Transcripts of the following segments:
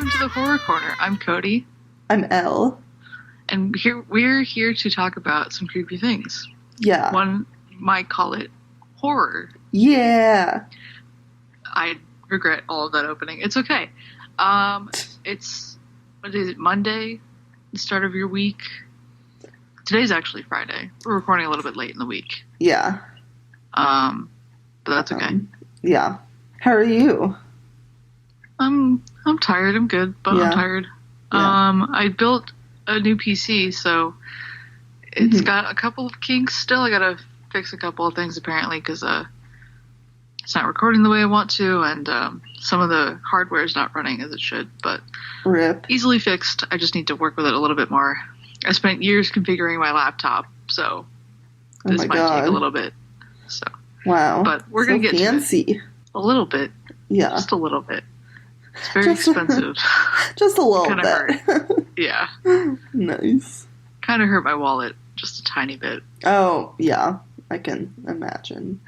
welcome to the Horror Corner. I'm Cody. I'm Elle. And we're here to talk about some creepy things. Yeah. One might call it horror. Yeah. I regret all of that opening. It's okay. It's, what is it, Monday? The start of your week? Today's actually Friday. We're recording a little bit late in the week. Yeah. But that's okay. Yeah. How are you? I'm tired. I'm good, but I'm tired. Yeah. I built a new PC, so it's got a couple of kinks still. I gotta fix a couple of things apparently because it's not recording the way I want to, and some of the hardware is not running as it should. But RIP. Easily fixed. I just need to work with it a little bit more. I spent years configuring my laptop, so this might take a little bit. So wow, but we're gonna get fancy. To it. A little bit. Yeah, just a little bit. It's very expensive. Just a little bit. Hurt. Yeah. Nice. Kind of hurt my wallet just a tiny bit. Oh yeah, I can imagine.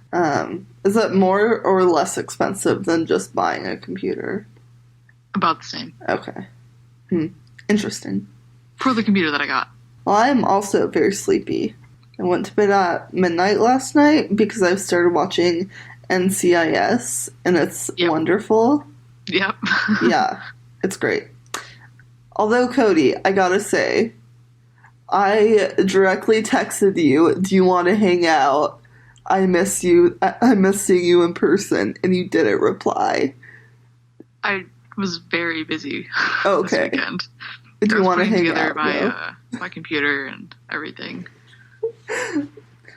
Is it more or less expensive than just buying a computer? About the same. Okay. Interesting. For the computer that I got. Well, I'm also very sleepy. I went to bed at midnight last night because I've started watching NCIS, and it's wonderful. Yep. Yeah, it's great. Although, Cody, I gotta say, I directly texted you, do you want to hang out? I miss you. I miss seeing you in person, and you didn't reply. I was very busy this weekend. Do you want to hang together out? My computer and everything.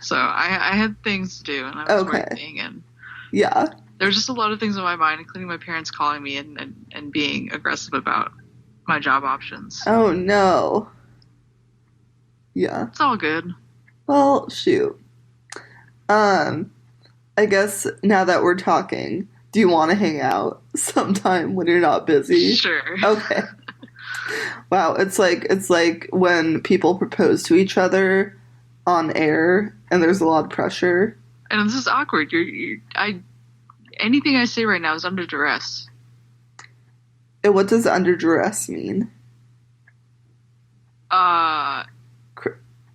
So I had things to do, and I was working, and yeah, there was just a lot of things on my mind, including my parents calling me and being aggressive about my job options. Oh no. Yeah. It's all good. Well, shoot. I guess now that we're talking, do you want to hang out sometime when you're not busy? Sure. Okay. Wow, it's like when people propose to each other on air and there's a lot of pressure. And this is awkward. Anything I say right now is under duress. And what does under duress mean?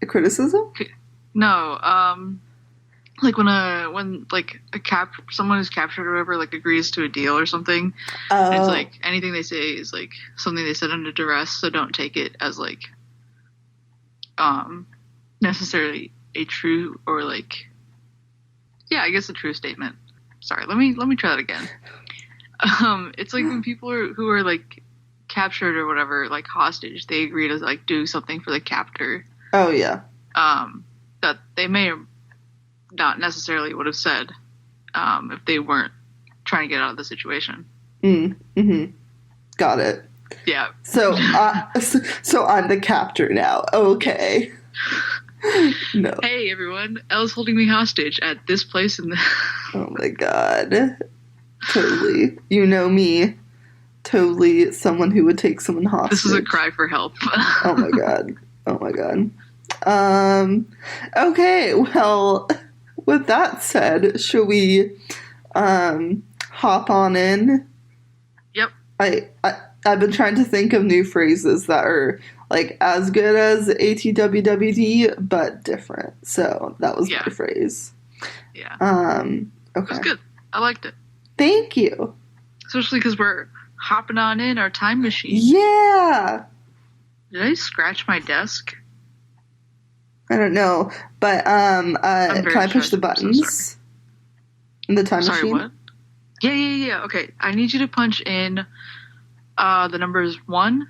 Criticism? No, like when someone who's captured or whatever agrees to a deal or something. Oh. It's like anything they say is like something they said under duress, so don't take it as necessarily a true or I guess a true statement. Sorry, let me try that again. It's like when people who are captured or whatever, hostage, they agree to do something for the captor. Oh yeah. That they may not necessarily would have said if they weren't trying to get out of the situation. Got it. Yeah. So I'm the captor now. Okay. No. Hey everyone, Elle's holding me hostage at this place in the... Oh my god. Totally. You know me. Totally someone who would take someone hostage. This is a cry for help. Oh my god. Oh my god. Okay, well, with that said, should we hop on in? Yep. I've been trying to think of new phrases that are as good as ATWWD but different. So that was my phrase. Yeah. Okay. It was good. I liked it. Thank you. Especially because we're hopping on in our time machine. Yeah. Did I scratch my desk? I don't know, but can I push the buttons in the time machine? Sorry, what? Yeah. Okay, I need you to punch in the numbers 1,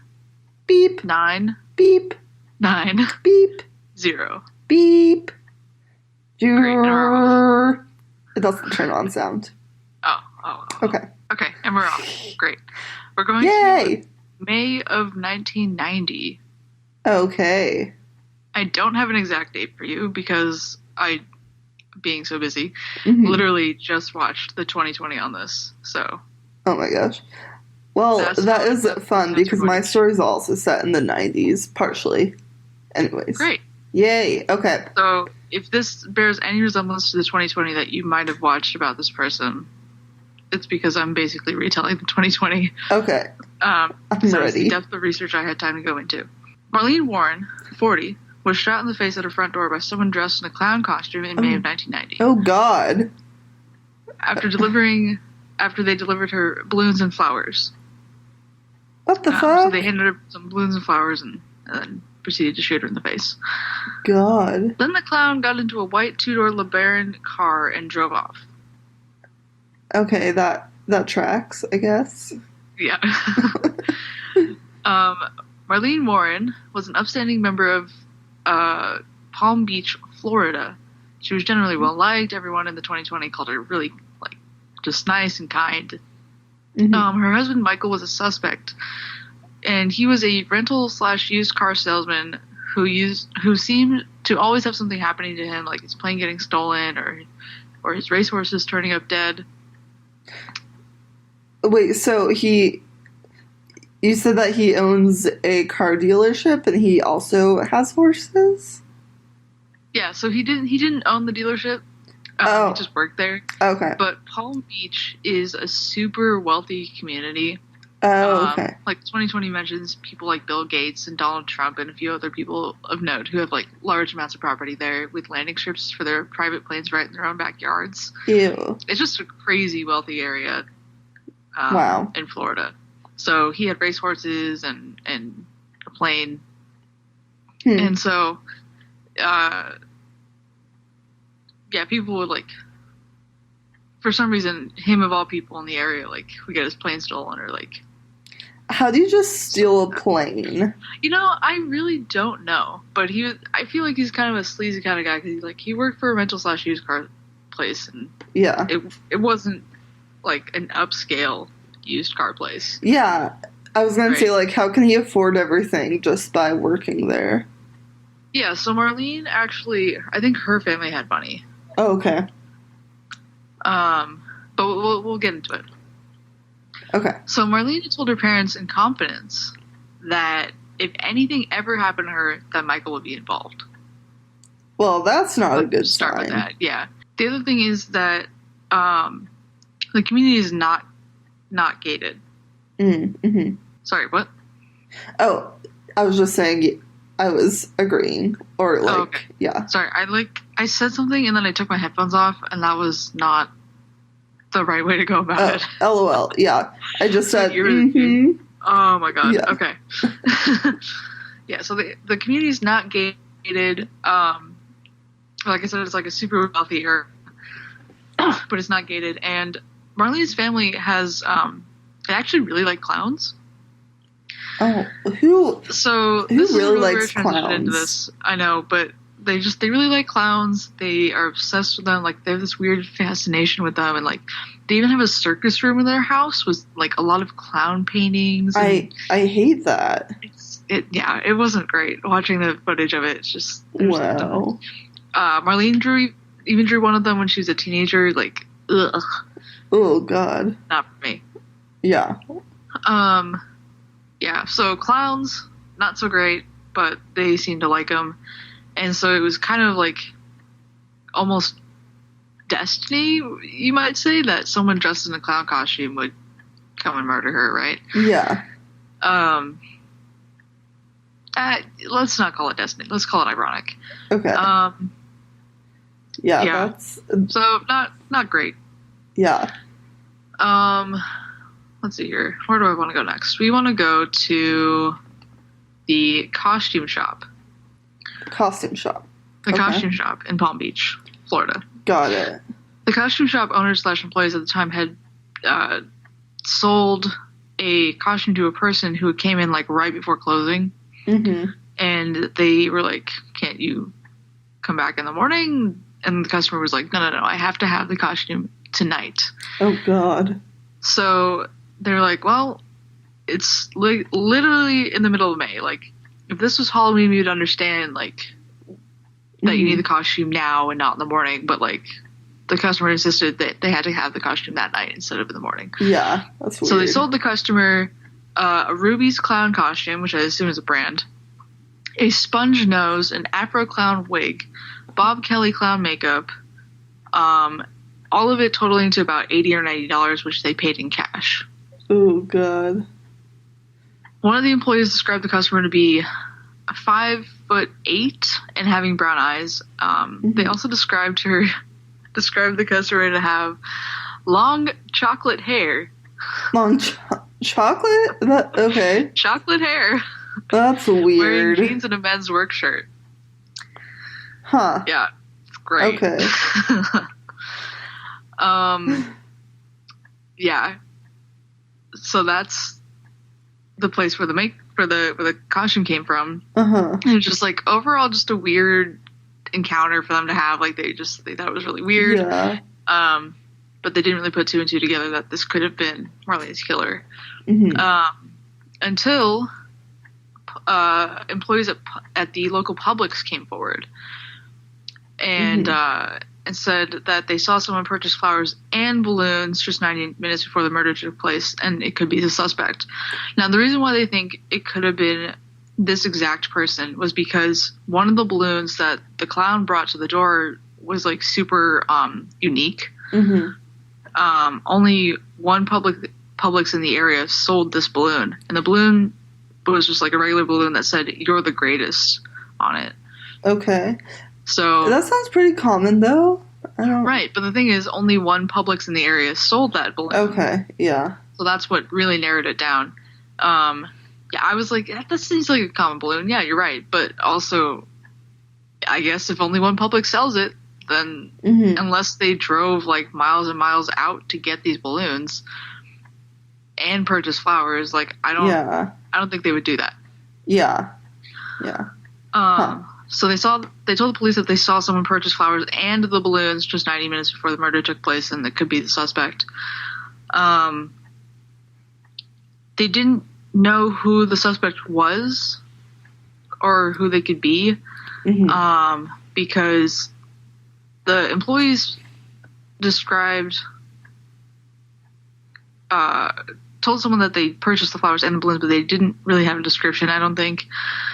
beep, 9, beep, 9, beep, 0, beep. Great, it doesn't turn on sound. Oh. Okay, and we're off. Great. We're going to May of 1990. Okay. I don't have an exact date for you because I, being so busy, literally just watched the 2020 on this, so. Oh my gosh. Well, that is fun because my story's also set in the 90s, partially. Anyways. Great. Yay, okay. So, if this bears any resemblance to the 2020 that you might have watched about this person, it's because I'm basically retelling the 2020. Okay. I'm ready. The depth of research I had time to go into. Marlene Warren, 40, was shot in the face at her front door by someone dressed in a clown costume in May of 1990. Oh, God. After they delivered her balloons and flowers. What the fuck? So they handed her some balloons and flowers and then proceeded to shoot her in the face. God. Then the clown got into a white two-door LeBaron car and drove off. Okay, that tracks, I guess. Yeah. Marlene Warren was an upstanding member of Palm Beach, Florida. She was generally well-liked. Everyone in the 2020 called her really, just nice and kind. Mm-hmm. Her husband, Michael, was a suspect. And he was a rental/used car salesman who seemed to always have something happening to him, like his plane getting stolen or his racehorses turning up dead. Wait, so you said that he owns a car dealership and he also has horses? Yeah, so he didn't own the dealership. He just worked there. Okay. But Palm Beach is a super wealthy community. Oh, okay. 2020 mentions people like Bill Gates and Donald Trump and a few other people of note who have large amounts of property there with landing strips for their private planes right in their own backyards. Ew. It's just a crazy wealthy area. Wow. In Florida. So he had racehorses and a plane. And so, people would for some reason, him of all people in the area, would get his plane stolen or How do you just steal a plane? I really don't know. But I feel like he's kind of a sleazy kind of guy because he worked for a rental/used car place and yeah, it wasn't an upscale used car place. Yeah, I was gonna say how can he afford everything just by working there? Yeah, so Marlene actually, I think her family had money. Oh, okay. But we'll get into it. Okay. So Marlene had told her parents in confidence that if anything ever happened to her, that Michael would be involved. Well, that's not a good start sign. With that. Yeah. The other thing is that the community is not gated. Mm-hmm. Sorry, what? Oh, I was just saying I was agreeing. Or okay. Yeah. Sorry, I said something and then I took my headphones off and that was not the right way to go about it. LOL, yeah. I just said, mm-hmm. Oh my god, yeah. Okay. Yeah, so the community is not gated. Like I said, it's a super wealthy area, but it's not gated. And Marlene's family has, they actually really like clowns. Oh, who really likes clowns? Into this, I know, but they really like clowns. They are obsessed with them. They have this weird fascination with them, and they even have a circus room in their house with a lot of clown paintings. I hate that. It wasn't great watching the footage of it. It's just wow. Marlene drew one of them when she was a teenager. Ugh. Oh God. Not for me. Yeah. Yeah. So clowns, not so great, but they seem to like them. And so it was kind of almost destiny, you might say, that someone dressed in a clown costume would come and murder her, right? Yeah. Let's not call it destiny. Let's call it ironic. Okay. Yeah. That's so not great. Yeah. Let's see here. Where do I want to go next? We want to go to the costume shop. Costume shop. The costume shop in Palm Beach, Florida. Got it. The costume shop owners/employees at the time had sold a costume to a person who came in right before closing. Mm-hmm. And they were like, "Can't you come back in the morning?" And the customer was like, No, I have to have the costume tonight. Oh, God. So they're like, well, it's literally in the middle of May. If this was Halloween, we would understand, that you need the costume now and not in the morning. But, the customer insisted that they had to have the costume that night instead of in the morning. Yeah, that's weird. So they sold the customer a Ruby's clown costume, which I assume is a brand, a sponge nose, an Afro clown wig, Bob Kelly clown makeup, all of it totaling to about $80 or $90, which they paid in cash. Oh, God. One of the employees described the customer to be 5'8" and having brown eyes. They also described the customer to have long chocolate hair. Long chocolate? Okay. Chocolate hair. That's weird. Wearing jeans and a men's work shirt. Huh. Yeah, it's great. Okay. Yeah. So that's the place where the costume came from. And it's just like overall just a weird encounter for them to have. Like they thought it was really weird. Yeah. But they didn't really put two and two together that this could have been Marlene's killer. Until employees at the local Publix came forward and said that they saw someone purchase flowers and balloons just 90 minutes before the murder took place, and it could be the suspect. Now, the reason why they think it could have been this exact person was because one of the balloons that the clown brought to the door was like super unique. Only one Publix in the area sold this balloon, and the balloon was just like a regular balloon that said "You're the greatest" on it. Okay. So that sounds pretty common, though. Right, but the thing is, only one Publix in the area sold that balloon. Okay, yeah. So that's what really narrowed it down. Yeah, I was like, that seems like a common balloon. Yeah, you're right. But also, I guess if only one Publix sells it, then unless they drove like miles and miles out to get these balloons and purchase flowers, like I don't think they would do that. Yeah. So they told the police that they saw someone purchase flowers and the balloons just 90 minutes before the murder took place, and it could be the suspect. They didn't know who the suspect was or who they could be, because the employees told someone that they purchased the flowers and the balloons, but they didn't really have a description, I don't think.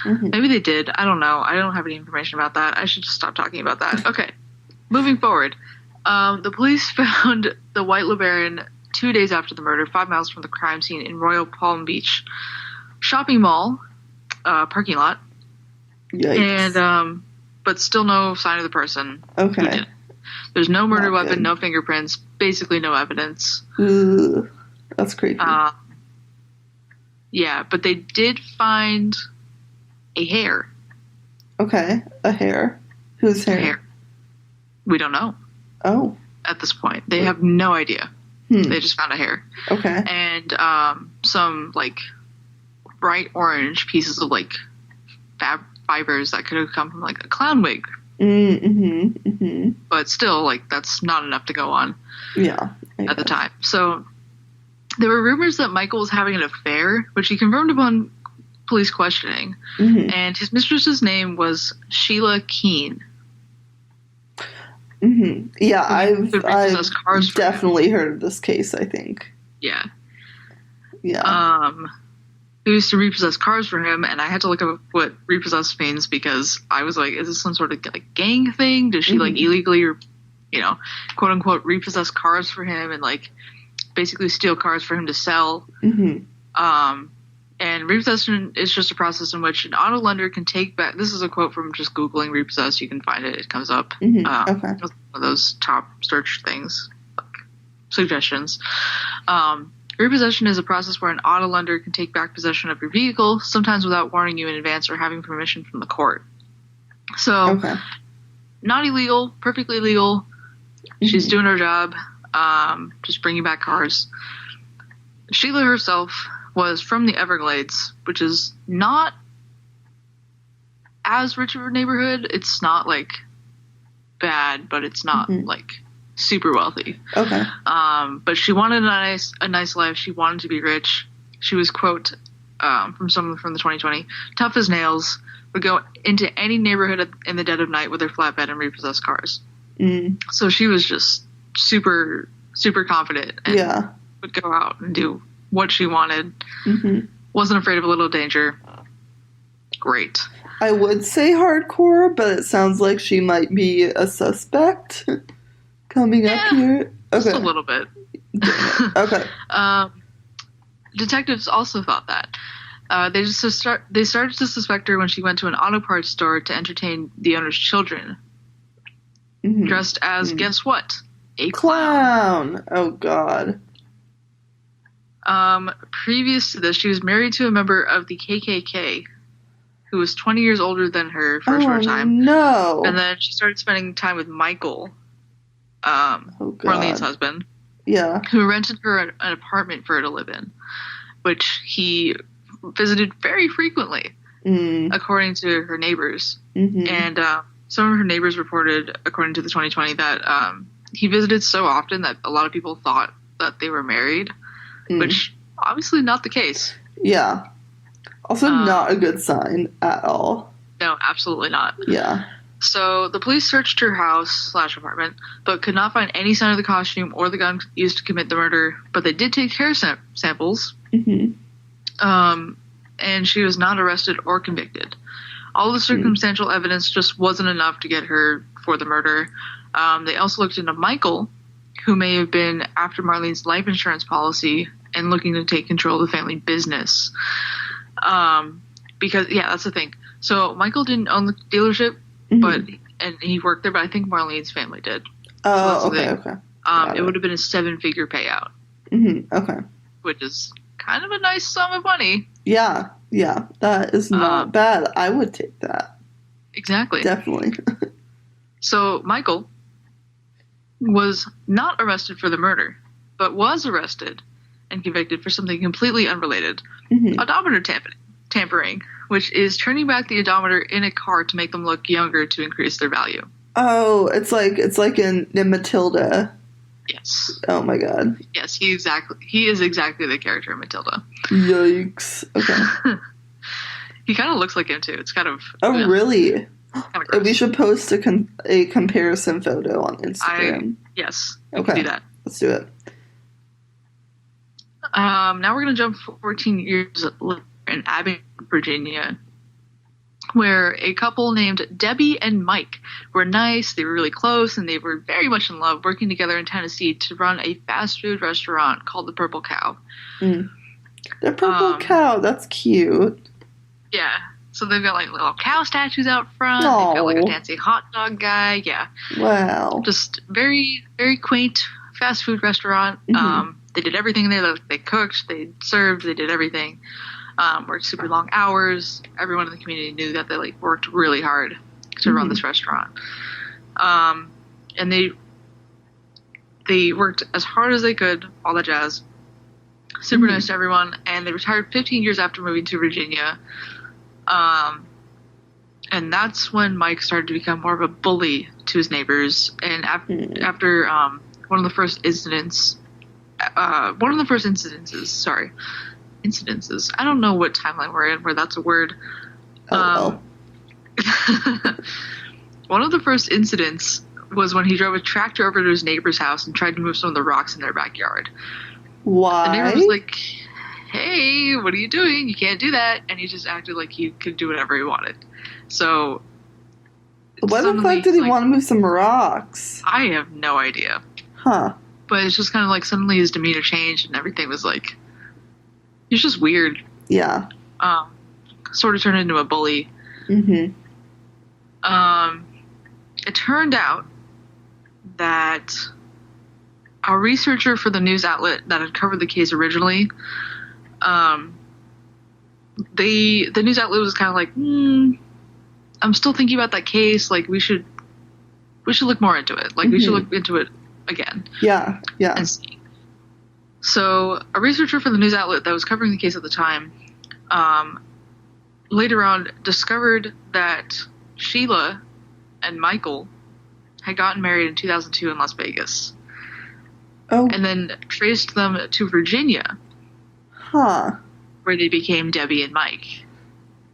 Maybe they did. I don't know. I don't have any information about that. I should just stop talking about that. Okay. Moving forward. The police found the white LeBaron 2 days after the murder, 5 miles from the crime scene in Royal Palm Beach shopping mall parking lot. Yikes. And, but still no sign of the person. Okay. Who did it. There's no murder weapon, good. no fingerprints, basically no evidence. Ooh, that's creepy. Yeah, but they did find a hair. Okay, a hair. Whose hair? A hair. We don't know. Oh. At this point. They have no idea. They just found a hair. Okay. And some, like, bright orange pieces of, like, fibers that could have come from, like, a clown wig. But still, like, that's not enough to go on. Yeah. At the time. So there were rumors that Michael was having an affair, which he confirmed upon police questioning. And his mistress's name was Sheila Keene. Yeah, I've definitely heard of this case, I think. Yeah. Yeah. Who used to repossess cars for him, and I had to look up what repossess means because I was like, is this some sort of like gang thing? Does she like illegally, or, quote unquote, repossess cars for him and like basically steal cars for him to sell? And repossession is just a process in which an auto lender can take back. This is a quote from just Googling repossess. You can find it. It comes up. Okay. One of those top search things, like suggestions. Repossession is a process where an auto lender can take back possession of your vehicle, sometimes without warning you in advance or having permission from the court. So, not illegal, perfectly legal. She's doing her job, just bringing back cars. Sheila herself was from the Everglades, which is not as rich of a neighborhood. It's not, like, bad, but it's not, like, super wealthy. Okay. But she wanted a nice life. She wanted to be rich. She was, quote, from someone from the 2020, tough as nails, would go into any neighborhood in the dead of night with her flatbed and repossess cars. So she was just super, super confident and would go out and do what she wanted. Wasn't afraid of a little danger. Great. I would say hardcore, but it sounds like she might be a suspect coming up here. Okay. Just a little bit. Okay. Detectives also thought that. They started to suspect her when she went to an auto parts store to entertain the owner's children, dressed as guess what? A clown. Oh God. Previous to this, she was married to a member of the KKK, who was 20 years older than her for a short time. No. And then she started spending time with Michael, Marlene's husband. Yeah. Who rented her an apartment for her to live in, which he visited very frequently, according to her neighbors. And some of her neighbors reported, according to the 2020, that he visited so often that a lot of people thought that they were married, which obviously not the case. Yeah. Also not a good sign at all. No, absolutely not. Yeah. So the police searched her house/apartment, but could not find any sign of the costume or the gun used to commit the murder. But they did take hair samples. And she was not arrested or convicted. All the circumstantial evidence just wasn't enough to get her for the murder. They also looked into Michael, who may have been after Marlene's life insurance policy and looking to take control of the family business. Because, yeah, that's the thing. So Michael didn't own the dealership, and he worked there, but I think Marlene's family did. Oh, so okay. It would have been a 7-figure payout. Okay. Which is kind of a nice sum of money. Yeah, that is not bad. I would take that. Exactly. Definitely. So Michael was not arrested for the murder, but was arrested and convicted for something completely unrelated. Odometer tampering, which is turning back the odometer in a car to make them look younger to increase their value. Oh, it's like in Matilda. Yes. Oh my God. Yes, he is exactly the character in Matilda. Yikes. Okay. He kind of looks like him too. It's kind of. Oh, really? Kind of we should post a comparison photo on Instagram. Yes. Okay. We can do that. Let's do it. Now we're going to jump 14 years later in Abingdon, Virginia, where a couple named Debbie and Mike were nice, they were really close, and they were very much in love, working together in Tennessee to run a fast food restaurant called the Purple Cow. The Purple Cow, that's cute. Yeah. So they've got like little cow statues out front. Aww. They've got like a dancing hot dog guy. Yeah. Wow. Just very, very quaint fast food restaurant. They did everything there. They cooked, they served, they did everything. Worked super long hours. Everyone in the community knew that they like worked really hard to run this restaurant. And they worked as hard as they could, all that jazz. Super nice to everyone. And they retired 15 years after moving to Virginia. And that's when Mike started to become more of a bully to his neighbors. And after one of the first incidences. I don't know what timeline we're in where that's a word. One of the first incidents was when he drove a tractor over to his neighbor's house and tried to move some of the rocks in their backyard. Why? The neighbor was like, hey, what are you doing? You can't do that. And he just acted like he could do whatever he wanted. So why the fuck did he want to move some rocks? I have no idea. Huh. But it's just kind of like suddenly his demeanor changed and everything was like, he's just weird. Yeah. Sort of turned into a bully. It turned out that a researcher for the news outlet that had covered the case originally, the news outlet was kind of like, I'm still thinking about that case. Like we should look more into it. Like we should look into it again. Yeah. And see. So a researcher for the news outlet that was covering the case at the time, later on discovered that Sheila and Michael had gotten married in 2002 in Las Vegas. Oh. And then traced them to Virginia. Huh. Where they became Debbie and Mike.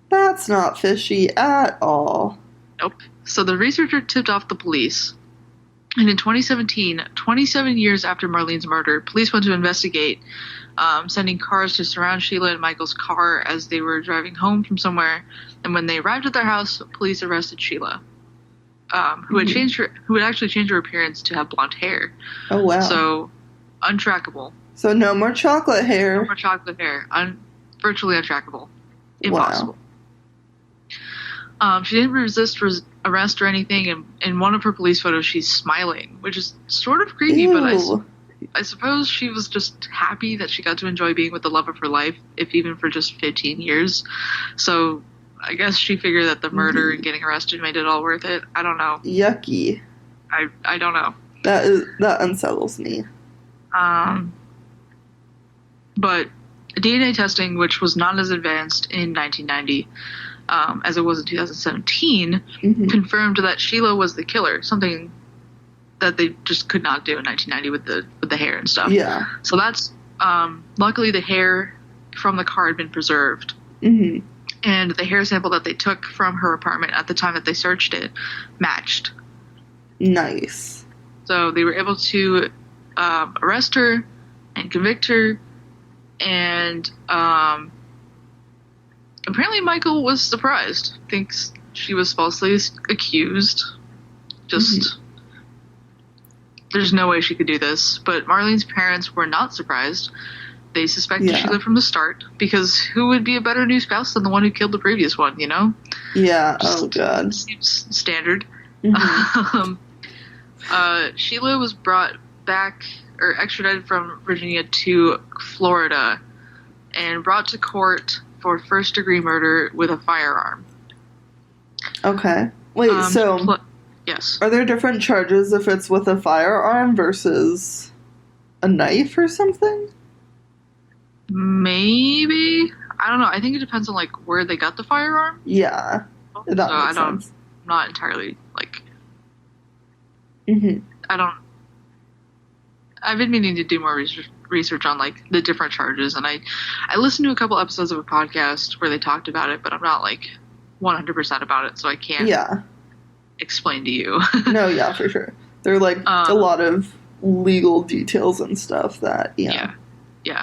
That's not fishy at all. Nope. So the researcher tipped off the police. And in 2017, 27 years after Marlene's murder, police went to investigate, sending cars to surround Sheila and Michael's car as they were driving home from somewhere. And when they arrived at their house, police arrested Sheila, who had actually changed her appearance to have blonde hair. Oh, wow. So, untrackable. So no more chocolate hair. No more chocolate hair. Virtually untrackable. Impossible. Wow. She didn't resist arrest or anything, and in one of her police photos, she's smiling, which is sort of creepy, Ew. but I suppose she was just happy that she got to enjoy being with the love of her life, if even for just 15 years. So I guess she figured that the murder and getting arrested made it all worth it. I don't know. Yucky. I don't know. That unsettles me. But DNA testing, which was not as advanced in 1990 as it was in 2017, confirmed that Sheila was the killer, something that they just could not do in 1990 with the hair and stuff. Yeah. So that's luckily the hair from the car had been preserved. And the hair sample that they took from her apartment at the time that they searched it matched. Nice. So they were able to arrest her and convict her, and apparently Michael was surprised. Thinks she was falsely accused. Just there's no way she could do this. But Marlene's parents were not surprised. They suspected Sheila from the start, because who would be a better new spouse than the one who killed the previous one, you know? Yeah, Just oh god. Seems standard. Sheila was brought back, or extradited from Virginia to Florida, and brought to court for first-degree murder with a firearm. Okay. Wait, yes. Are there different charges if it's with a firearm versus a knife or something? Maybe. I don't know. I think it depends on, like, where they got the firearm. Yeah. That makes sense. I'm not entirely, like... I've been meaning to do more research on, like, the different charges, and I listened to a couple episodes of a podcast where they talked about it, but I'm not, like, 100% about it, so I can't explain to you. No, yeah, for sure. There are, like, a lot of legal details and stuff that, Yeah,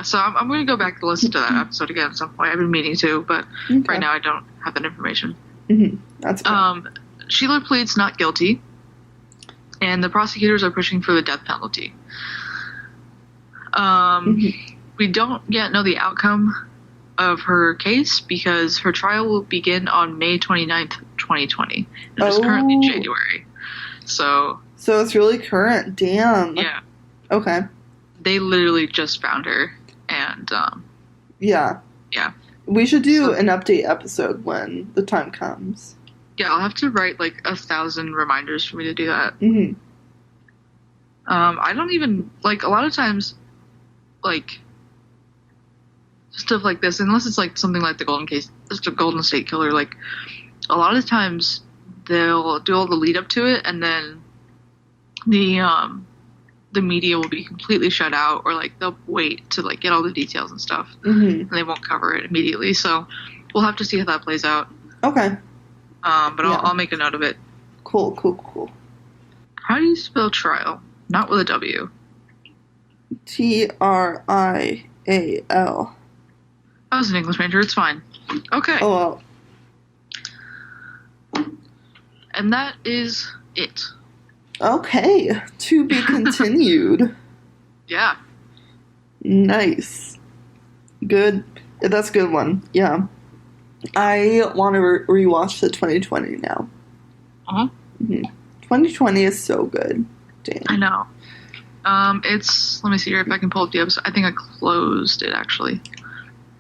so I'm going to go back and listen to that episode again at some point. I've been meaning to, but right now I don't have that information. That's fine. Sheila pleads not guilty, and the prosecutors are pushing for the death penalty. We don't yet know the outcome of her case, because her trial will begin on May 29th, 2020. It is currently January. So it's really current. Damn. Yeah. Okay. They literally just found her, and yeah. We should do an update episode when the time comes. Yeah, I'll have to write like 1,000 reminders for me to do that. I don't even, like, a lot of times, like, stuff like this, unless it's like something like the Golden State Killer, like, a lot of times they'll do all the lead up to it, and then the media will be completely shut out, or like they'll wait to like get all the details and stuff, and they won't cover it immediately. So we'll have to see how that plays out. Okay. But I'll make a note of it. Cool. How do you spell trial? Not with a W. Trial. I was an English major. It's fine. Okay. Oh. And that is it. Okay. To be continued. Yeah. Nice. Good. That's a good one. Yeah. I want to rewatch the 2020 now. 2020 is so good. Damn. I know. Let me see here if I can pull up the episode. I think I closed it, actually.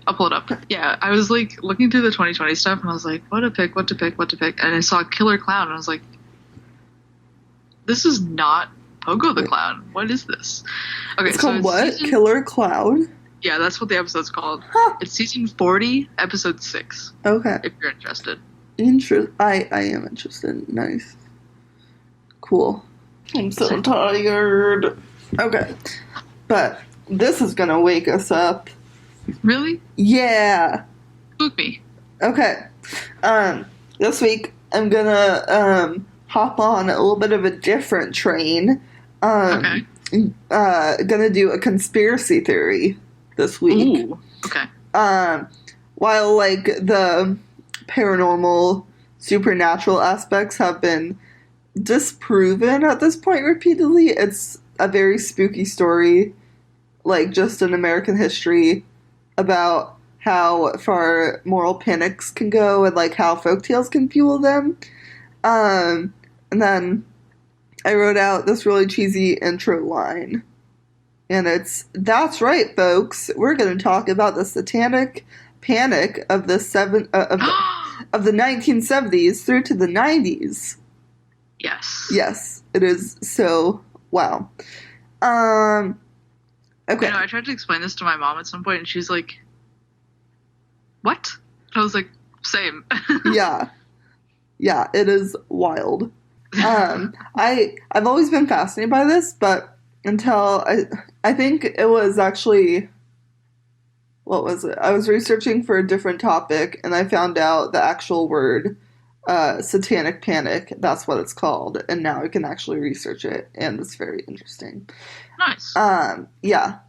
I'll pull it up. Yeah, I was, like, looking through the 2020 stuff, and I was like, what to pick. And I saw Killer Clown, and I was like, this is not Pogo the Clown. What is this? Okay, it's called what? Killer Clown? Yeah, that's what the episode's called. Huh. It's season 40, episode 6. Okay. If you're interested. I am interested. Nice. Cool. I'm so tired. Okay. But this is gonna wake us up. Really? Yeah. Spook me. Okay. This week I'm gonna hop on a little bit of a different train. Okay. Gonna do a conspiracy theory this week. Ooh. Okay. While like the paranormal, supernatural aspects have been disproven at this point repeatedly, it's a very spooky story, like just in American history, about how far moral panics can go and like how folktales can fuel them. And then I wrote out this really cheesy intro line. And that's right, folks. We're going to talk about the satanic panic of the of the 1970s through to the 90s. Yes. Yes, it is so wow. Okay. I tried to explain this to my mom at some point, and she's like, "What?" I was like, "Same." Yeah, it is wild. I've always been fascinated by this, but until I think it was actually, what was it? I was researching for a different topic, and I found out the actual word, satanic panic. That's what it's called, and now I can actually research it, and it's very interesting. Nice. Yeah.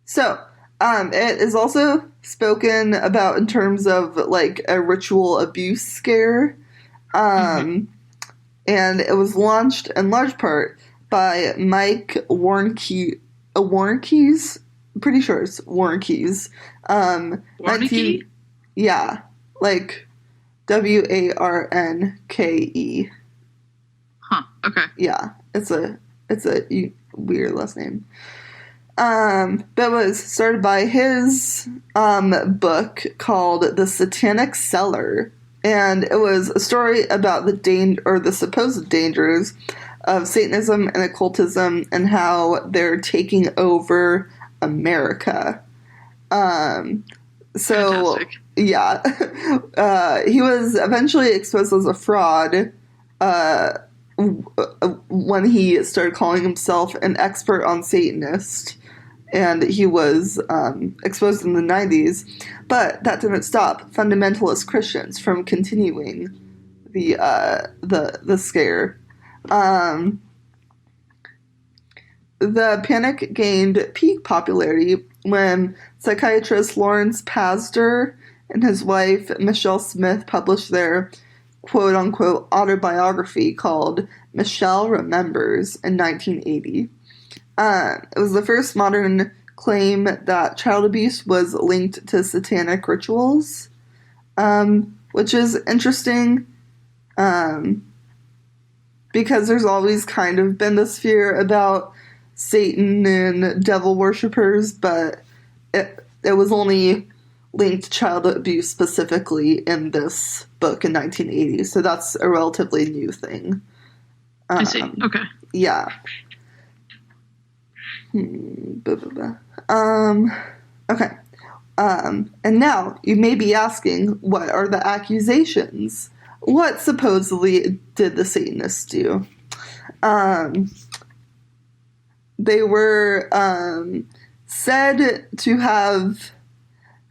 So, it is also spoken about in terms of like a ritual abuse scare. And it was launched in large part by Mike Warnke. Warnke's? I'm pretty sure it's Warnke's. Warnke? Yeah, like Warnke. Huh. Okay. Yeah, it's a weird last name. But it was started by his book called The Satanic Cellar. And it was a story about the supposed dangers of Satanism and occultism and how they're taking over America. Fantastic. Yeah. He was eventually exposed as a fraud when he started calling himself an expert on Satanist. And he was exposed in the 90s. But that didn't stop fundamentalist Christians from continuing the scare. The panic gained peak popularity when psychiatrist Lawrence Pastor and his wife Michelle Smith published their quote-unquote autobiography called Michelle Remembers in 1980. It was the first modern claim that child abuse was linked to satanic rituals, which is interesting because there's always kind of been this fear about Satan and devil worshippers, but it was only linked to child abuse specifically in this book in 1980, so that's a relatively new thing. I see. Okay. Yeah. Okay. And now you may be asking, what are the accusations? What supposedly did the Satanists do? They were said to have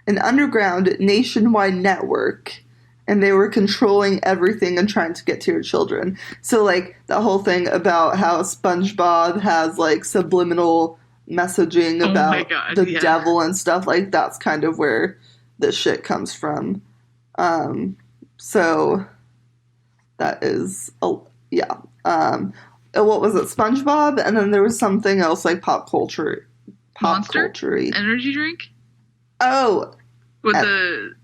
an underground nationwide network, and they were controlling everything and trying to get to your children. So, like, the whole thing about how SpongeBob has, like, subliminal messaging about the devil and stuff, like, that's kind of where this shit comes from. So, that is, yeah. What was it, SpongeBob? And then there was something else, like, pop culture. Monster? Energy drink? Oh. With the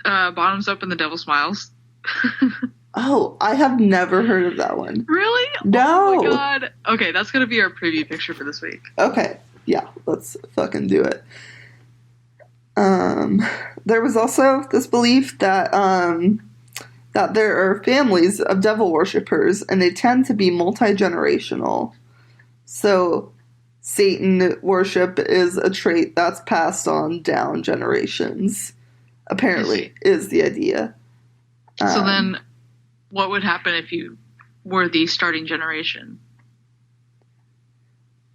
bottoms up and the devil smiles. Oh, I have never heard of that one. Really? No. Oh my god. Okay, that's gonna be our preview picture for this week. Okay. Yeah, let's fucking do it. There was also this belief that that there are families of devil worshippers, and they tend to be multi-generational. So Satan worship is a trait that's passed on down generations, apparently, is the idea. So then, what would happen if you were the starting generation?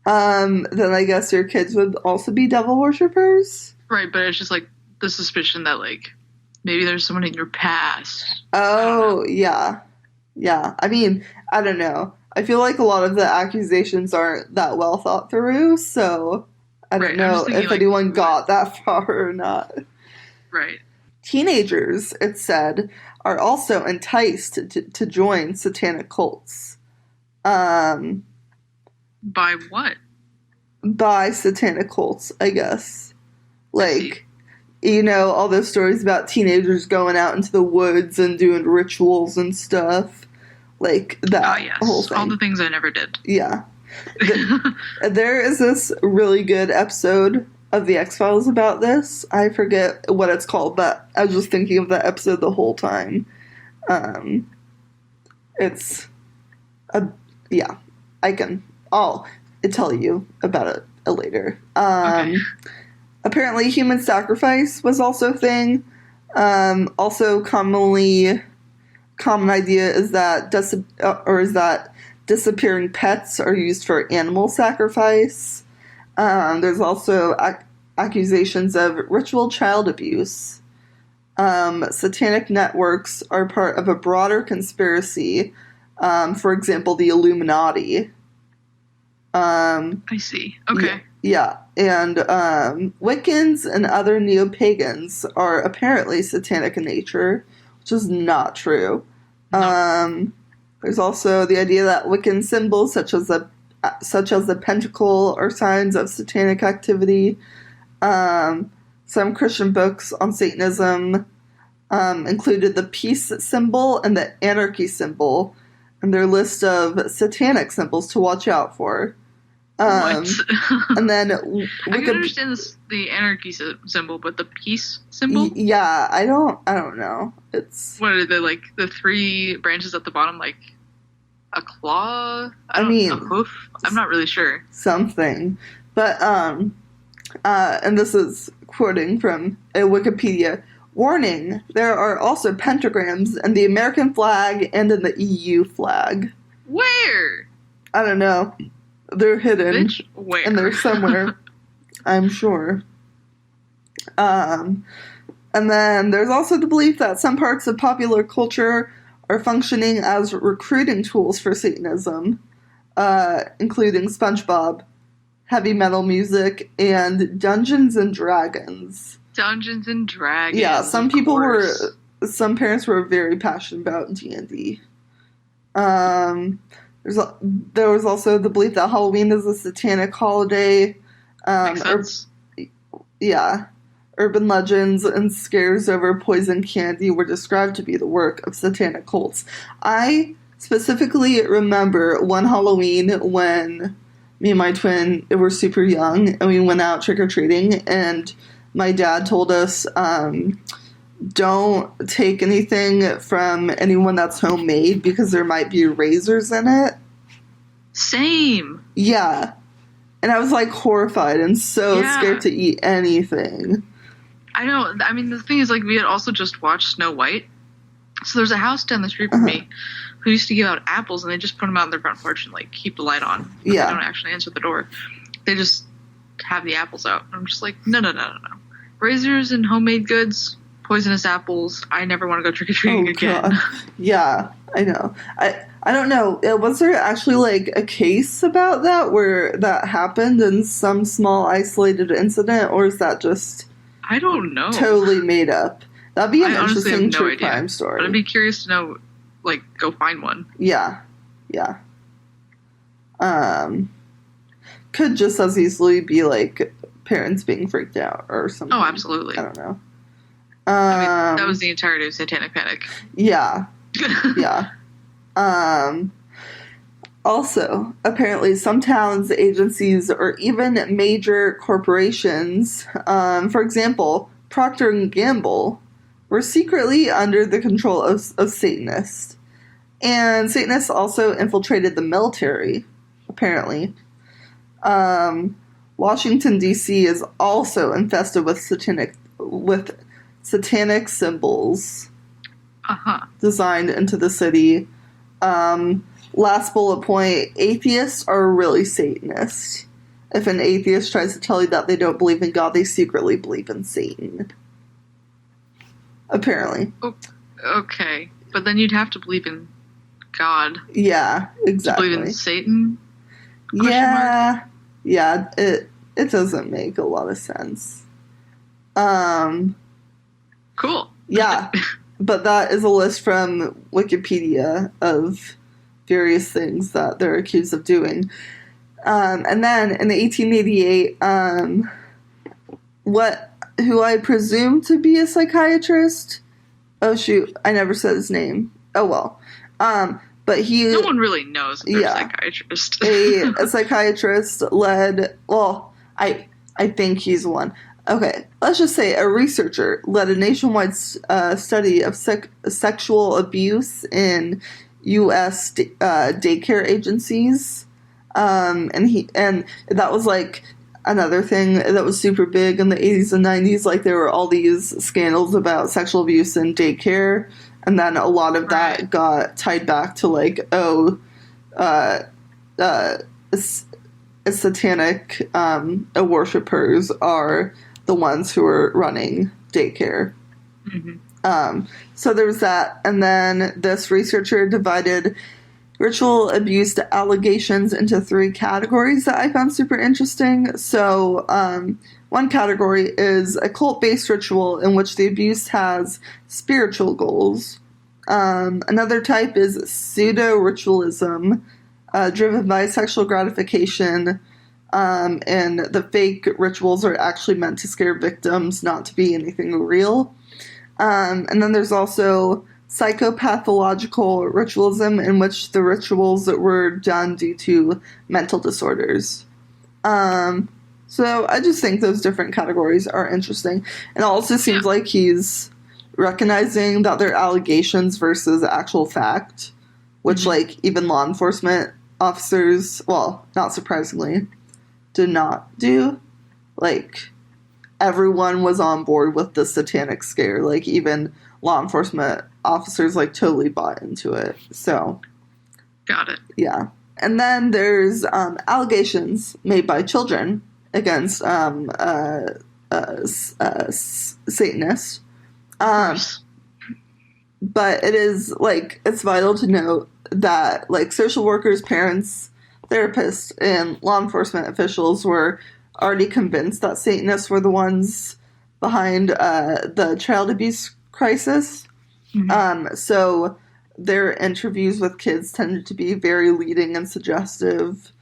Then I guess your kids would also be devil worshippers? Right, but it's just like the suspicion that, like, maybe there's someone in your past. Oh, yeah. Yeah. I mean, I don't know. I feel like a lot of the accusations aren't that well thought through, so I don't know if anyone got that far or not. Right. Teenagers, it said, are also enticed to join satanic cults. By what? By satanic cults, I guess. Like, you know, all those stories about teenagers going out into the woods and doing rituals and stuff. Like that whole thing. All the things I never did. Yeah. There is this really good episode of The X-Files about this. I forget what it's called, but I was just thinking of that episode the whole time. I'll tell you about it later. Okay. Apparently human sacrifice was also a thing. Also common idea is that disappearing pets are used for animal sacrifice. There's also accusations of ritual child abuse. Satanic networks are part of a broader conspiracy. For example, the Illuminati. I see. Okay. Yeah. And Wiccans and other neo-pagans are apparently satanic in nature, which is not true. No. There's also the idea that Wiccan symbols, such as the pentacle, are signs of satanic activity. Some Christian books on Satanism included the peace symbol and the anarchy symbol in their list of satanic symbols to watch out for. What? And then I can understand the anarchy symbol, but the peace symbol? Yeah, I don't know. It's what are they, like the three branches at the bottom, like a claw? A hoof? I'm not really sure. Something, but and this is quoting from Wikipedia. Warning: there are also pentagrams in the American flag and in the EU flag. Where? I don't know. They're hidden. Where? And they're somewhere. I'm sure. And then there's also the belief that some parts of popular culture are functioning as recruiting tools for Satanism, including SpongeBob, heavy metal music, and Dungeons and Dragons. Dungeons and Dragons. Yeah, some parents were very passionate about D&D. There was also the belief that Halloween is a satanic holiday. Makes sense. Urban legends and scares over poison candy were described to be the work of satanic cults. I specifically remember one Halloween when me and my twin were super young and we went out trick-or-treating, and my dad told us, don't take anything from anyone that's homemade because there might be razors in it. Same. Yeah. And I was like horrified and so scared to eat anything. I know. I mean, the thing is, like, we had also just watched Snow White. So there's a house down the street from me who used to give out apples, and they just put them out on their front porch and, like, keep the light on. They don't actually answer the door. They just have the apples out. And I'm just like, no. Razors and homemade goods, poisonous apples. I never want to go trick-or-treating again. God. Yeah, I know. I don't know. Was there actually, like, a case about that where that happened in some small isolated incident, or is that just... I don't know. Totally made up. That'd be an interesting true crime story. But I'd be curious to know, like, go find one. Yeah. Could just as easily be, like, parents being freaked out or something. Oh, absolutely. I don't know. I mean, that was the entirety of Satanic Panic. Yeah. Yeah. Also, apparently some towns, agencies, or even major corporations, for example, Procter & Gamble, were secretly under the control of Satanists. And Satanists also infiltrated the military, apparently. Washington, D.C. is also infested with satanic symbols designed into the city. Last bullet point, atheists are really Satanists. If an atheist tries to tell you that they don't believe in God, they secretly believe in Satan. Apparently. Okay. But then you'd have to believe in God. Yeah, exactly. To believe in Satan? Yeah. Yeah, it doesn't make a lot of sense. Cool. Yeah. But that is a list from Wikipedia of various things that they're accused of doing. And then in 1888, what who I presume to be a psychiatrist. Oh shoot, I never said his name. Oh well. But no one really knows if they're a psychiatrist. a psychiatrist led, well, I think he's one. Okay, let's just say a researcher led a nationwide study of sexual abuse in U.S. Daycare agencies. And that was like another thing that was super big in the 80s and 90s. Like there were all these scandals about sexual abuse in daycare. And then a lot of that got tied back to like, satanic worshippers are the ones who are running daycare. Mm-hmm. So there was that. And then this researcher divided ritual abuse allegations into 3 categories that I found super interesting. So one category is a cult-based ritual in which the abuse has spiritual goals. Another type is pseudo-ritualism, driven by sexual gratification, and the fake rituals are actually meant to scare victims, not to be anything real. And then there's also psychopathological ritualism, in which the rituals were done due to mental disorders. So I just think those different categories are interesting. And it also seems like he's recognizing that they're allegations versus actual fact, which like even law enforcement officers, well, not surprisingly, did not do. Like everyone was on board with the satanic scare. Like even law enforcement officers like totally bought into it. So got it. Yeah. And then there's allegations made by children against Satanists. But it is like, it's vital to note that like social workers, parents, therapists, and law enforcement officials were already convinced that Satanists were the ones behind the child abuse crisis. Mm-hmm. So their interviews with kids tended to be very leading and suggestive,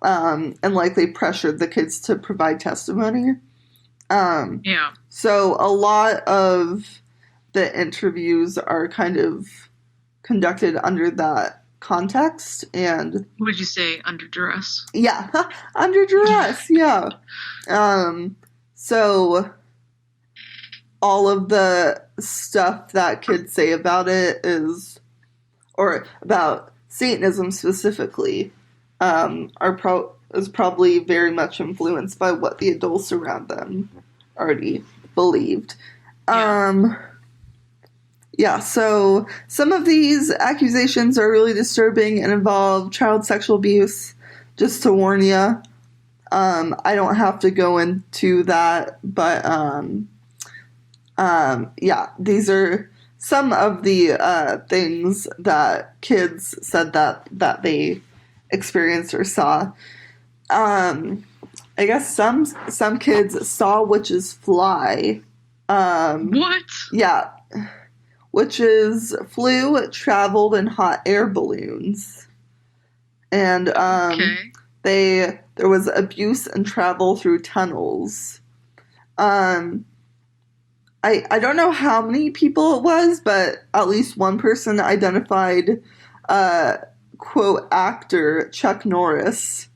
and likely pressured the kids to provide testimony. So a lot of the interviews are kind of conducted under that context. And would you say under duress? Yeah, under duress. Yeah. So all of the stuff that kids say about it is, or about Satanism specifically, is probably very much influenced by what the adults around them already believed. So some of these accusations are really disturbing and involve child sexual abuse. Just to warn you, I don't have to go into that, but these are some of the things that kids said that they experienced or saw. I guess some kids saw witches fly. What? Yeah. Witches flew, traveled in hot air balloons. And there was abuse and travel through tunnels. I don't know how many people it was, but at least one person identified quote actor Chuck Norris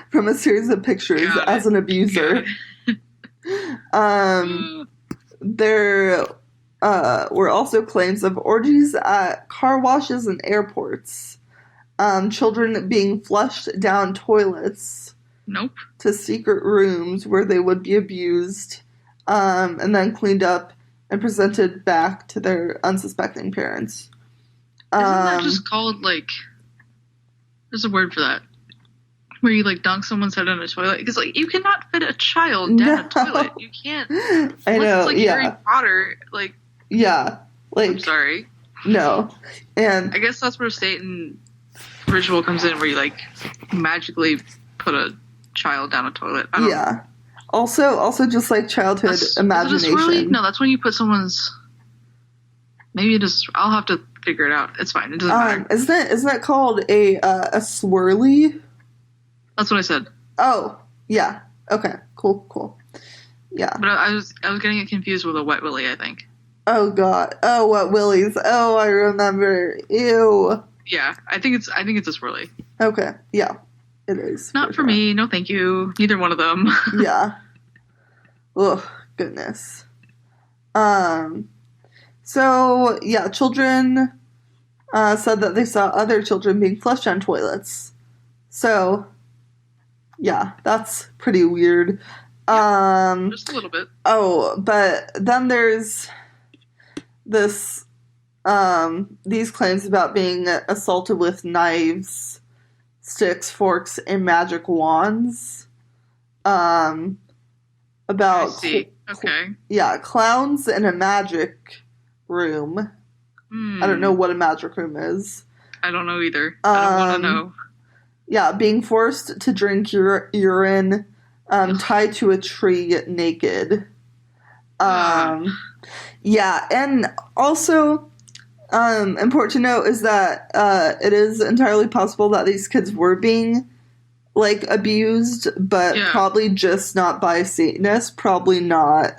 from a series of pictures as an abuser. There were also claims of orgies at car washes and airports. Children being flushed down toilets. Nope. To secret rooms where they would be abused, and then cleaned up and presented back to their unsuspecting parents. Isn't that just called, like, there's a word for that, where you, like, dunk someone's head in a toilet? Because, like, you cannot fit a child down a toilet. You can't. I know, it's, like, Harry Potter, like... Yeah, like... I'm sorry. No. And... I guess that's where Satan ritual comes in, where you, like, magically put a child down a toilet. I don't know. Also just, like, childhood imagination. No, that's when you put someone's... Maybe it is... I'll have to figure it out. It's fine. It doesn't matter. Isn't that called a swirly? That's what I said. Oh, yeah. Okay. Cool. Yeah. But I was getting it confused with a Wet Willy, I think. Oh God. Oh, Wet Willies. Oh, I remember. Ew. Yeah, I think it's a Swirly. Okay. Yeah, it is. Not for me. No, thank you. Neither one of them. Yeah. Ugh. Goodness. So yeah, children said that they saw other children being flushed down toilets. So yeah, that's pretty weird. Just a little bit. Oh, but then there's this these claims about being assaulted with knives, sticks, forks, and magic wands. About I see. Okay. Clowns in a magic room. I don't know what a magic room is. I don't know either. I don't want to know. Yeah, being forced to drink urine, tied to a tree naked. Yeah, and also important to note is that it is entirely possible that these kids were being like abused, but probably just not by Satanists, probably not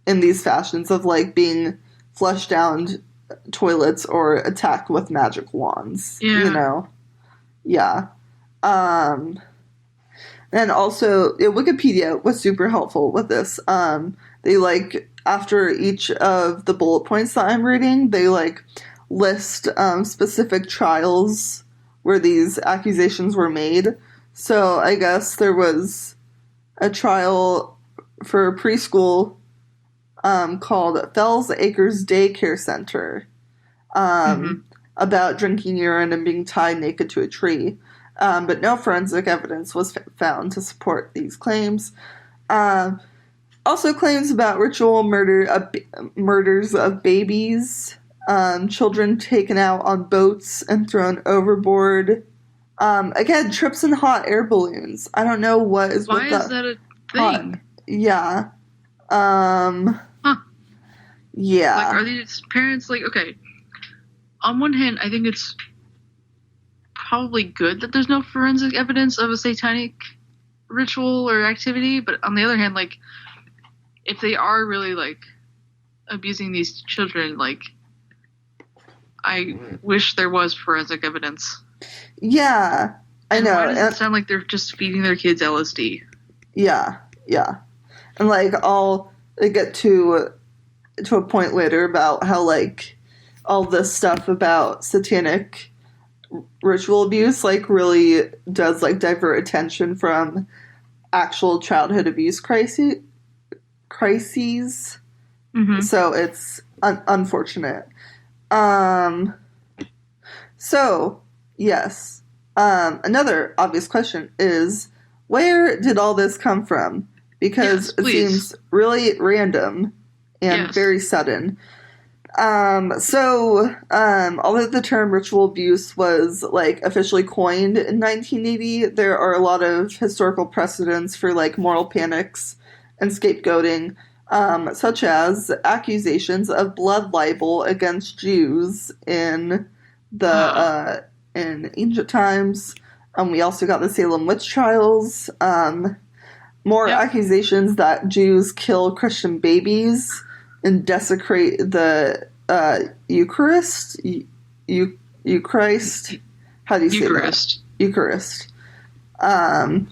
in these fashions of like being flushed down toilets or attacked with magic wands. Yeah. You know? Yeah. And also Wikipedia was super helpful with this. They like after each of the bullet points that I'm reading, they like list specific trials where these accusations were made. So I guess there was a trial for a preschool called Fells Acres Daycare Center about drinking urine and being tied naked to a tree. But no forensic evidence was found to support these claims. Also claims about ritual murders of babies, children taken out on boats and thrown overboard. Again, trips in hot air balloons. I don't know what is Why is that a thing? Yeah. Yeah. Like, are these parents like, okay, on one hand, I think it's probably good that there's no forensic evidence of a satanic ritual or activity, but on the other hand, like, if they are really, like, abusing these children, like, I wish there was forensic evidence. Yeah, I know. Why does it sound like they're just feeding their kids LSD? Yeah. And, like, I'll get to a point later about how, like, all this stuff about satanic ritual abuse, like, really does, like, divert attention from actual childhood abuse crises. Mm-hmm. So it's unfortunate. So, yes. Another obvious question is, where did all this come from? Because it seems really random and very sudden. Although the term ritual abuse was, like, officially coined in 1980, there are a lot of historical precedents for, like, moral panics and scapegoating, such as accusations of blood libel against Jews in ancient times. We also got the Salem witch trials. More accusations that Jews kill Christian babies and desecrate the Eucharist. Eucharist. How do you say that? Eucharist. And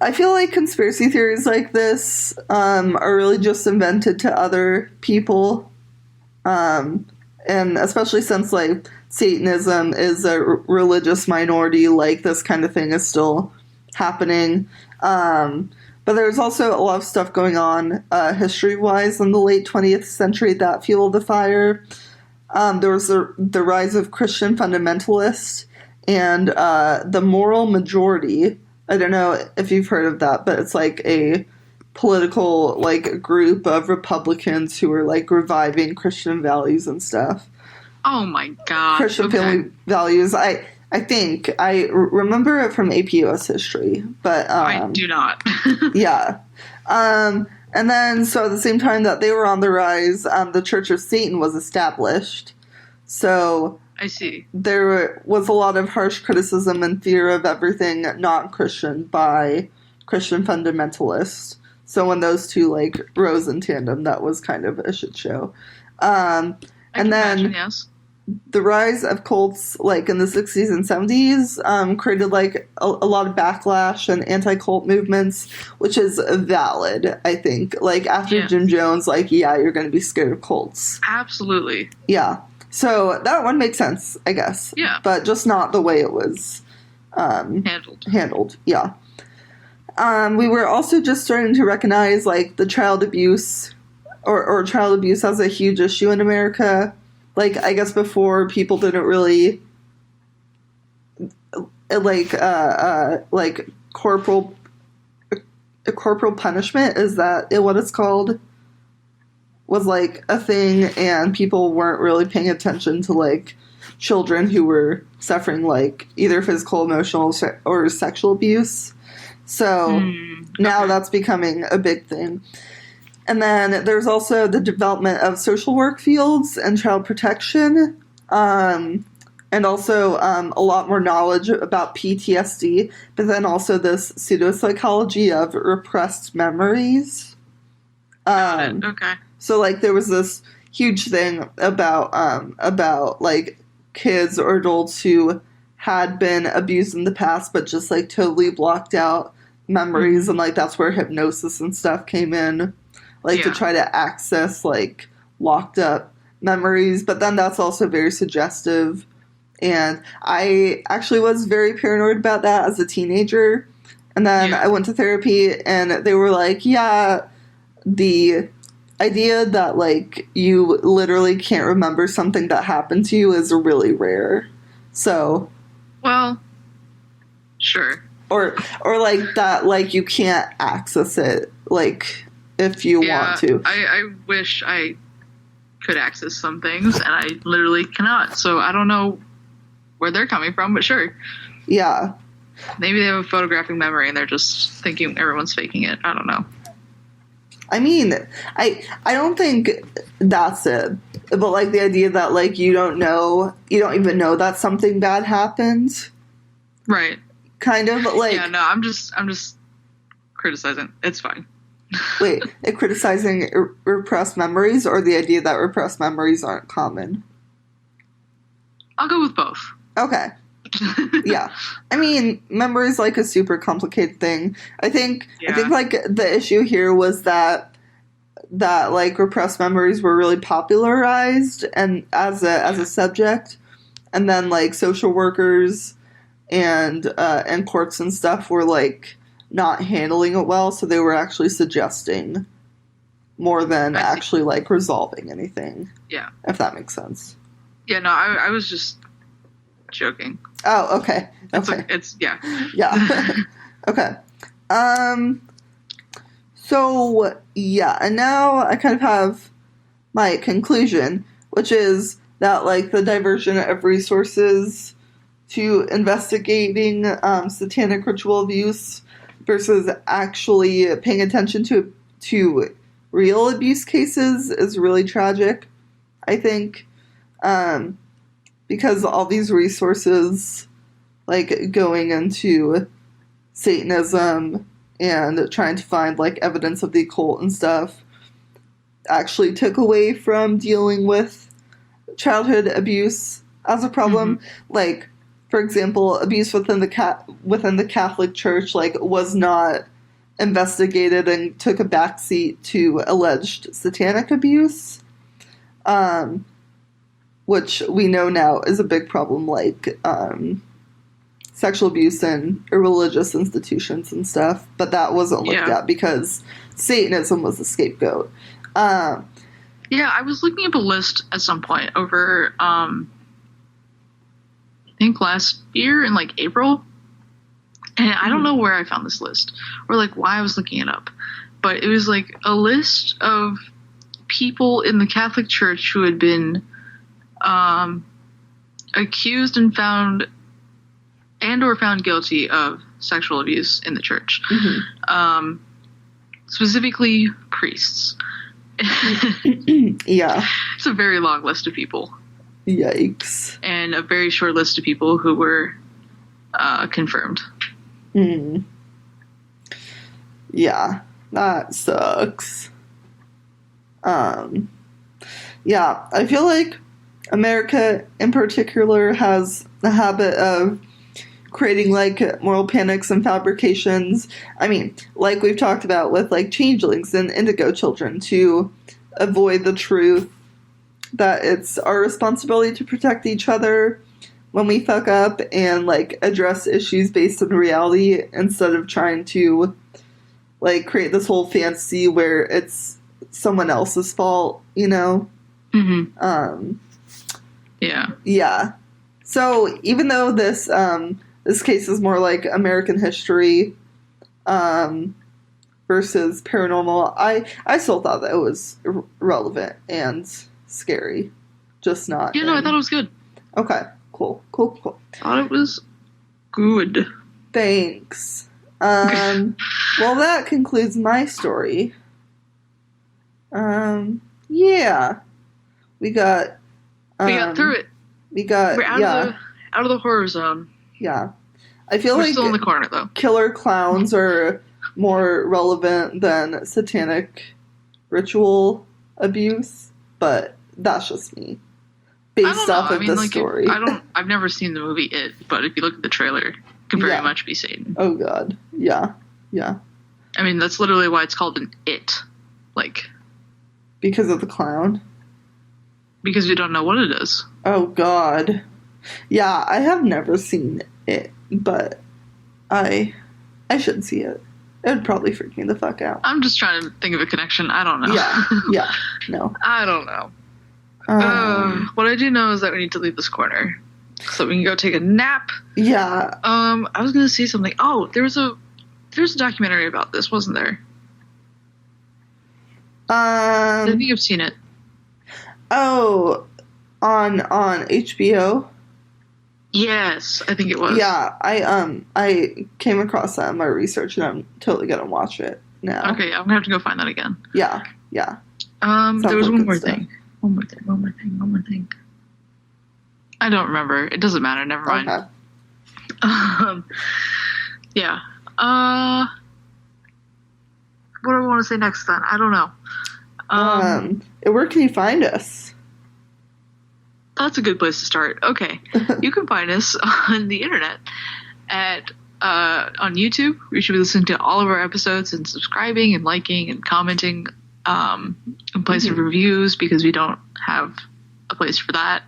I feel like conspiracy theories like this are really just invented to other people. And especially since, like, Satanism is a religious minority, like, this kind of thing is still happening. But there's also a lot of stuff going on history-wise in the late 20th century that fueled the fire. There was the rise of Christian fundamentalists and the moral majority. I don't know if you've heard of that, but it's like a political, like, group of Republicans who are, like, reviving Christian values and stuff. Oh my God. Christian family values. I think I remember it from AP US history, but I do not. Yeah. And then, so at the same time that they were on the rise, the Church of Satan was established. So I see. There was a lot of harsh criticism and fear of everything not Christian by Christian fundamentalists. So when those two, like, rose in tandem, that was kind of a shit show. And then imagine, yes. the rise of cults, like, in the 60s and 70s, created, like, a lot of backlash and anti-cult movements, which is valid, I think. Like, after Jim Jones, like, yeah, you're going to be scared of cults. Absolutely. Yeah. So that one makes sense, I guess. Yeah. But just not the way it was handled. Yeah. We were also just starting to recognize, like, the child abuse or child abuse as a huge issue in America. Like, I guess before, people didn't really, like corporal punishment, is that what it's called? Was, like, a thing, and people weren't really paying attention to, like, children who were suffering, like, either physical, emotional, or sexual abuse. So now that's becoming a big thing. And then there's also the development of social work fields and child protection, and also a lot more knowledge about PTSD, but then also this pseudopsychology of repressed memories. Okay. So, like, there was this huge thing about like, kids or adults who had been abused in the past, but just, like, totally blocked out memories, and, like, that's where hypnosis and stuff came in, like, to try to access, like, locked up memories. But then that's also very suggestive, and I actually was very paranoid about that as a teenager. And then I went to therapy, and they were like, yeah, the idea that, like, you literally can't remember something that happened to you is really rare. So, well, sure. Or like that, like, you can't access it, like, if you want to. I wish I could access some things, and I literally cannot. So I don't know where they're coming from, but sure. Yeah. Maybe they have a photographic memory and they're just thinking everyone's faking it. I don't know. I mean, I don't think that's it. But, like, the idea that, like, you don't even know that something bad happened. Right. Kind of, but, like... Yeah, no, I'm just criticizing. It's fine. Wait, criticizing repressed memories, or the idea that repressed memories aren't common? I'll go with both. Okay. Yeah. I mean, memory is, like, a super complicated thing. I think, like, the issue here was that like, repressed memories were really popularized and as a subject, and then, like, social workers and courts and stuff were, like, not handling it well, so they were actually suggesting more than actually, like, resolving anything. Yeah. If that makes sense. Yeah, no, I was just joking. Oh, okay. Okay. Yeah. Yeah. Okay. So, yeah, and now I kind of have my conclusion, which is that, like, the diversion of resources to investigating satanic ritual abuse versus actually paying attention to real abuse cases is really tragic, I think. Because all these resources, like, going into Satanism and trying to find, like, evidence of the occult and stuff, actually took away from dealing with childhood abuse as a problem. Like, for example, abuse within the Catholic Church, like, was not investigated and took a backseat to alleged satanic abuse. Which we know now is a big problem, like, sexual abuse in religious institutions and stuff, but that wasn't looked at because Satanism was the scapegoat. Yeah, I was looking up a list at some point over, I think last year in, like, April, and I don't know where I found this list, or, like, why I was looking it up, but it was, like, a list of people in the Catholic Church who had been accused and found guilty of sexual abuse in the church. Specifically priests. Yeah. It's a very long list of people. Yikes. And a very short list of people who were confirmed. Yeah. That sucks. Yeah, I feel like America in particular has the habit of creating like moral panics and fabrications. I mean, like we've talked about with like changelings and indigo children, to avoid the truth that it's our responsibility to protect each other when we fuck up and like address issues based on reality instead of trying to like create this whole fantasy where it's someone else's fault, you know? Mm-hmm. Yeah. Yeah. So even though this this case is more like American history versus paranormal, I still thought that it was relevant and scary. Just not. Yeah, no, I thought it was good. Okay. Cool. Thought it was good. Thanks. Well, that concludes my story. Yeah. We got through it. We're out of the horror zone. Yeah. I feel We're like still in the corner though. Killer clowns are more relevant than satanic ritual abuse, but that's just me. Based off of the story. I've never seen the movie It, but if you look at the trailer, it could very much be Satan. Oh god. Yeah. I mean, that's literally why it's called an It. Like, because of the clown? Because we don't know what it is. Oh god. Yeah, I have never seen it, but I should see it. It would probably freak me the fuck out. I'm just trying to think of a connection. I don't know. Yeah, no. I don't know. What I do know is that we need to leave this corner so we can go take a nap. Yeah. I was going to say something. Oh, there's a documentary about this, wasn't there? I think I've seen it. Oh, on HBO? Yes, I think it was. Yeah, I came across that in my research, and I'm totally gonna watch it now. Okay, I'm gonna have to go find that again. Yeah. There was one more thing. One more thing. I don't remember. It doesn't matter. Never mind. Okay. Yeah. What do I want to say next then? I don't know. Where can you find us? That's a good place to start. Okay. You can find us on the internet at on YouTube. You should be listening to all of our episodes and subscribing and liking and commenting and placing reviews, because we don't have a place for that.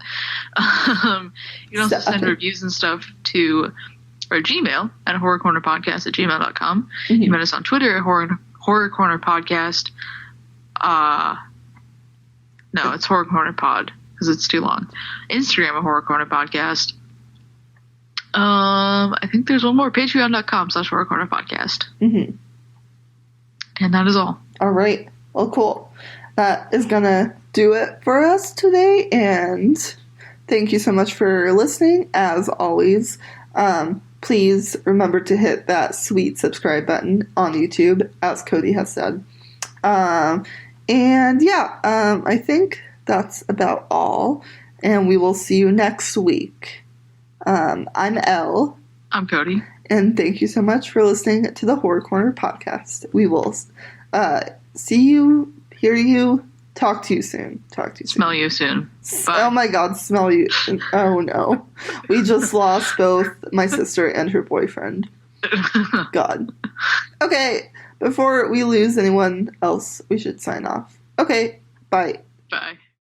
You can also send reviews and stuff to our Gmail at horrorcornerpodcast@gmail.com. You can find us on Twitter at Horror Corner Podcast. No, it's Horror Corner Pod, because it's too long. Instagram at Horror Corner Podcast. I think there's one more. Patreon.com/Horror Corner Podcast. And that is all. All right. Well, cool. That is gonna do it for us today, and thank you so much for listening. As always, please remember to hit that sweet subscribe button on YouTube, as Cody has said. And yeah, I think that's about all, and we will see you next week. I'm Elle. I'm Cody. And thank you so much for listening to the Horror Corner Podcast. We will see you, hear you, talk to you soon. Smell you soon. Bye. Oh my god, smell you. Oh no. We just lost both my sister and her boyfriend. God. Okay, before we lose anyone else, we should sign off. Okay, bye. Bye.